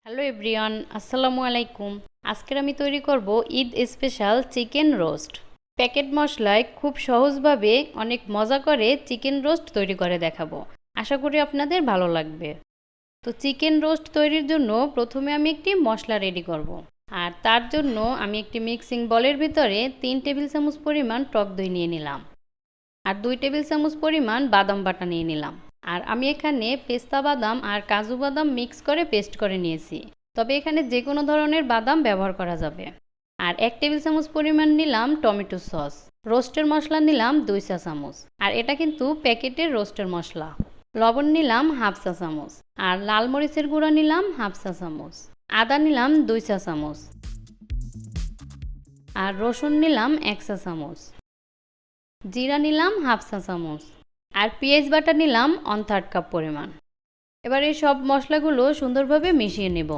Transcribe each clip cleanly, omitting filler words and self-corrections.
Hello everyone, আসসালামু আলাইকুম। আজকের আমি তৈরি করব Eid special chicken roast. Packet মশলায় খুব সহজভাবে অনেক মজা করে চিকেন রোস্ট তৈরি করে দেখাবো। আশা করি আপনাদের ভালো লাগবে। তো চিকেন রোস্ট তৈরির জন্য প্রথমে আমি একটি মশলা রেডি করব। আর তার জন্য আমি একটি মিক্সিং বলের ভিতরে 3 টেবিল চামচ পরিমাণ টক দই নিয়ে নিলাম। আর 2 টেবিল চামচ পরিমাণ বাদাম বাটা নিয়ে নিলাম। আর আমি এখানে পেস্তা বাদাম আর কাজু বাদাম মিক্স করে পেস্ট করে নিয়েছি, তবে এখানে যে কোনো ধরনের বাদাম ব্যবহার করা যাবে। আর 1 টেবিল চামচ পরিমাণ নিলাম টমেটো সস। রোস্টের মশলা নিলাম 2 চা চামচ, আর এটা কিন্তু প্যাকেটের রোস্টের মশলা। লবণ নিলাম হাফ চা চামচ, আর লাল মরিচের গুঁড়ো নিলাম হাফ চা চামচ। আদা নিলাম 2 চা চামচ, আর রসুন নিলাম 1 চা চামচ। জিরা নিলাম হাফ চা চামচ, আর পেঁয়াজ বাটা নিলাম 1/3 কাপ পরিমাণ। এবার এই সব মশলাগুলো সুন্দরভাবে মিশিয়ে নেব।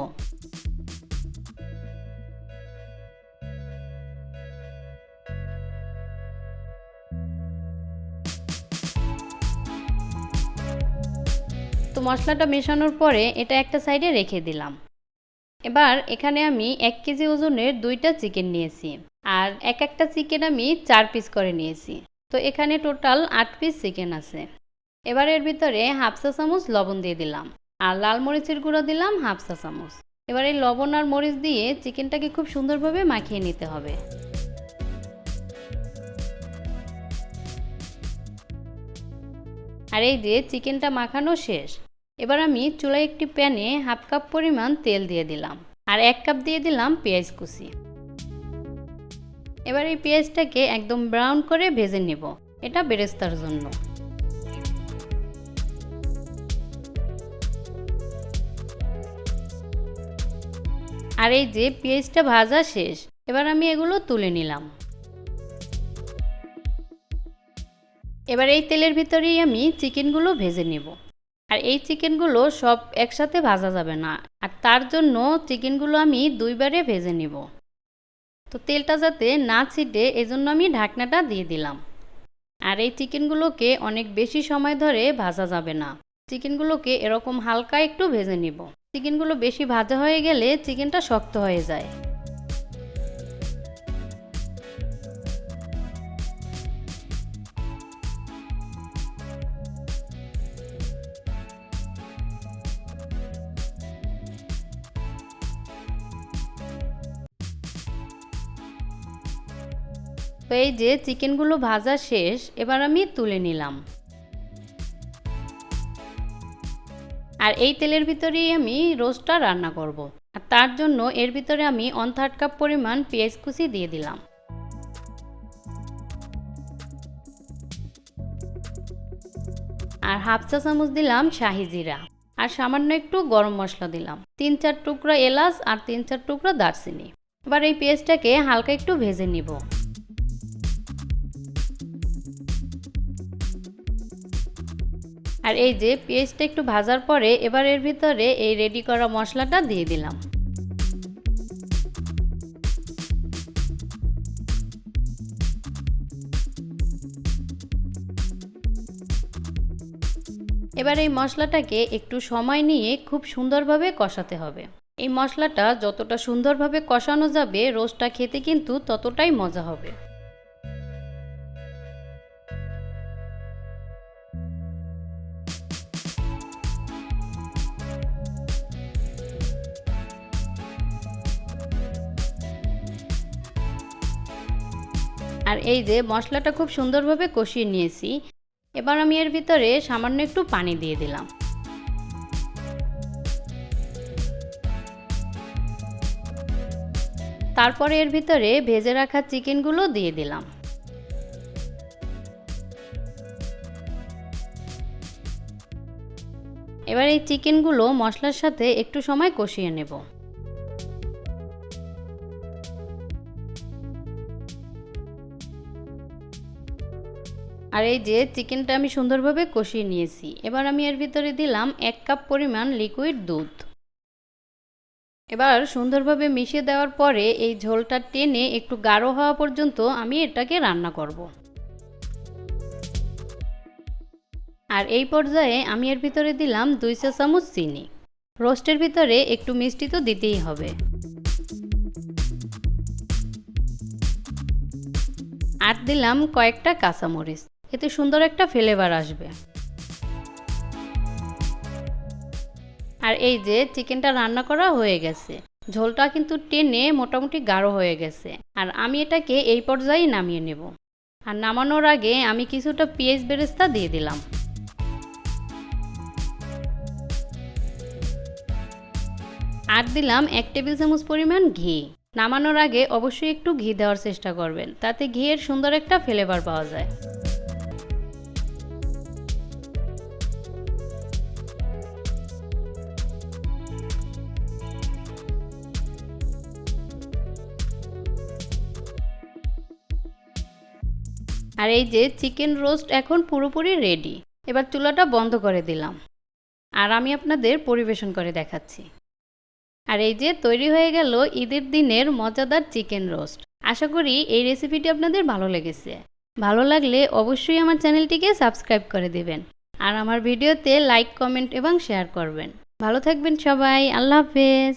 তো মশলাটা মেশানোর পরে এটা একটা সাইডে রেখে দিলাম। এবার এখানে আমি 1 কেজি ওজনের 2টা চিকেন নিয়েছি, আর একটা চিকেন আমি 4 পিস করে নিয়েছি। তো এখানে টোটাল 8 পিস চিকেন আছে। এবার এর ভিতরে হাফ চা চামচ লবণ দিয়ে দিলাম, আর লাল মরিচের গুঁড়ো দিলাম হাফ চা চামচ। এবার এই লবণ আর মরিচ দিয়ে চিকেনটাকে খুব সুন্দরভাবে মাখিয়ে নিতে হবে। আর এই যে চিকেনটা মাখানো শেষ। এবার আমি চুলায় একটি প্যানে হাফ কাপ পরিমাণ তেল দিয়ে দিলাম, আর 1 কাপ দিয়ে দিলাম পেঁয়াজ কুচি। এবার এই পেঁয়াজটাকে একদম ব্রাউন করে ভেজে নেব, এটা বেরেস্তার জন্য। আর এই যে পেঁয়াজটা ভাজা শেষ, এবার আমি এগুলো তুলে নিলাম। এবার এই তেলের ভিতরেই আমি চিকেনগুলো ভেজে নেব। আর এই চিকেনগুলো সব একসাথে ভাজা যাবে না, আর তার জন্য চিকেনগুলো আমি 2 বারে ভেজে নেব। তো তেলটা যাতে না ছিটে এজন্য আমি ঢাকনাটা দিয়ে দিলাম। আর এই চিকেনগুলোকে অনেক বেশি সময় ধরে ভাজা যাবে না, চিকেনগুলোকে এরকম হালকা একটু ভেজে নিব। চিকেনগুলো বেশি ভাজা হয়ে গেলে চিকেনটা শক্ত হয়ে যায়। তো এই যে চিকেনগুলো ভাজা শেষ, এবার আমি তুলে নিলাম। আর এই তেলের ভিতরেই আমি রোস্টটা রান্না করব। আর তার জন্য এর ভিতরে আমি 1/3 কাপ পরিমাণ পেঁয়াজ কুচি দিয়ে দিলাম, আর হাফ চা চামচ দিলাম শাহি জিরা, আর সামান্য একটু গরম মশলা দিলাম, 3-4 টুকরা এলাচ আর 3-4 টুকরা দারচিনি। এবার এই পেঁয়াজটাকে হালকা একটু ভেজে নিব। আর এই যে পেঁয়াজটা একটু ভাজার পরে এবার এর ভিতরে এই রেডি করা মশলাটা দিয়ে দিলাম। এবার এই মশলাটাকে একটু সময় নিয়ে খুব সুন্দরভাবে কষাতে হবে। এই মশলাটা যতটা সুন্দরভাবে কষানো যাবে রোস্টটা খেতে কিন্তু ততটাই মজা হবে। আর এই যে মশলাটা খুব সুন্দরভাবে কষিয়ে নিয়েছি, এবার আমি এর ভিতরে সামান্য একটু পানি দিয়ে দিলাম। তারপরে এর ভিতরে ভেজে রাখা চিকেনগুলো দিয়ে দিলাম। এবার এই চিকেনগুলো মশলার সাথে একটু সময় কষিয়ে নেব। আর এই যে চিকেনটা আমি সুন্দরভাবে কষিয়ে নিয়েছি, এবার আমি এর ভিতরে দিলাম 1 কাপ পরিমাণ লিকুইড দুধ। এবার সুন্দরভাবে মিশিয়ে দেওয়ার পরে এই ঝোলটা টেনে একটু গাঢ় হওয়া পর্যন্ত আমি এটাকে রান্না করব। আর এই পর্যায়ে আমি এর ভিতরে দিলাম 2 চা চামচ চিনি। রোস্টের ভিতরে একটু মিষ্টি তো দিতেই হবে। আর দিলাম কয়েকটা কাঁচামরিচ, এতে সুন্দর একটা ফ্লেভার আসবে। আর এই যে চিকেনটা রান্না করা হয়ে গেছে, ঝোলটা কিন্তু টেনে মোটামুটি গাঢ় হয়ে গেছে। আর আমি এটাকে এই পর্যায়ে নামিয়ে নেব। আর নামানোর আগে আমি কিছুটা পেঁয়াজ বেরেস্তা দিয়ে দিলাম। আর দিলাম 1 টেবিল চামচ পরিমাণ ঘি। নামানোর আগে অবশ্যই একটু ঘি দেওয়ার চেষ্টা করবেন, তাতে ঘিয়ের সুন্দর একটা ফ্লেভার পাওয়া যায়। আর এই যে চিকেন রোস্ট এখন পুরোপুরি রেডি। এবার চুলাটা বন্ধ করে দিলাম। আর আমি আপনাদের পরিবেশন করে দেখাচ্ছি। আর এই যে তৈরি হয়ে গেল ঈদের দিনের মজাদার চিকেন রোস্ট। আশা করি এই রেসিপিটি আপনাদের ভালো লেগেছে। ভালো লাগলে অবশ্যই আমার চ্যানেলটিকে সাবস্ক্রাইব করে দিবেন। আর আমার ভিডিওতে লাইক, কমেন্ট এবং শেয়ার করবেন। ভালো থাকবেন সবাই। আল্লাহ হাফেজ।